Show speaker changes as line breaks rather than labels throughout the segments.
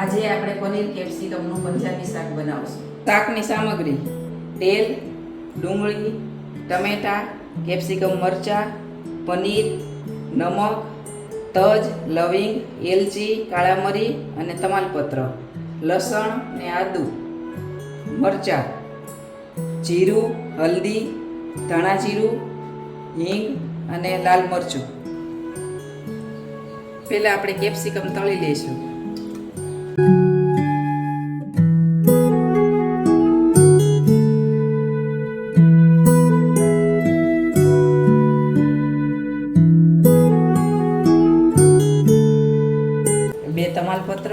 આજે આપણે પનીર કેપ્સિકમનું પંજાબી શાક બનાવશું.
શાકની સામગ્રી: તેલ, ડુંગળી, ટમેટાં, કેપ્સિકમ મરચાં, પનીર, નમક, તજ, લવિંગ, એલચી, કાળા મરી અને તમાલપત્ર, લસણ ને આદુ, મરચાં, જીરું, હલ્દી, ધાણા જીરું, હિંગ અને લાલ મરચું. પહેલાં આપણે કેપ્સિકમ તળી લઈશું. બે તમાલપત્ર,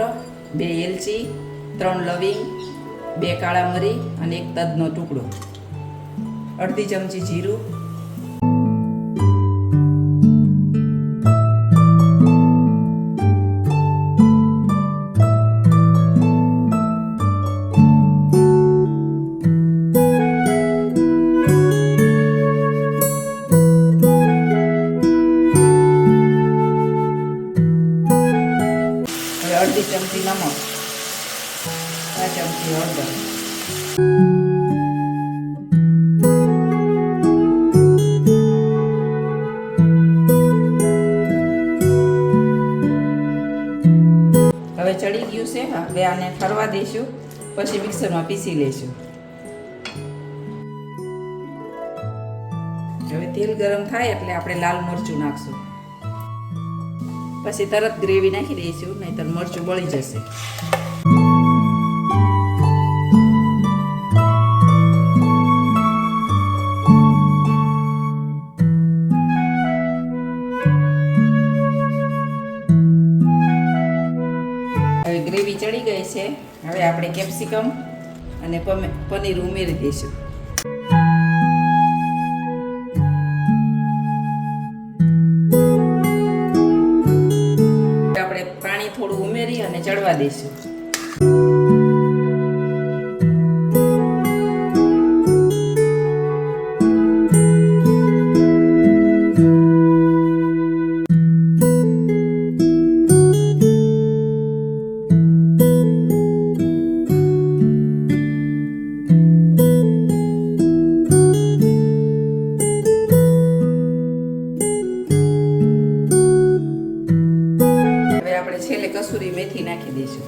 બે એલચી, 3 લવિંગ, 2 કાળા મરી અને 1 તજનો ટુકડો, અડધી ચમચી જીરું, અડધી ચમચી નમક, 4 ચમચી હળદર. હવે ચડી ગયું છે. હવે આને ઠરવા દઈશું, પછી મિક્સરમાં પીસી લઈશું. હવે તેલ ગરમ થાય એટલે આપણે લાલ મરચું નાખશું. પછી તરત ગ્રેવી નાખી દઈશું, નહીંતર મરચું બળી જશે. હવે ગ્રેવી ચડી ગઈ છે. હવે આપણે કેપ્સિકમ અને પનીર ઉમેરી દઈશું. પાણી થોડું ઉમેરી અને ચડવા દઈશું. હવે આપણે છેલ્લે કસૂરી મેથી નાખી દઈશું.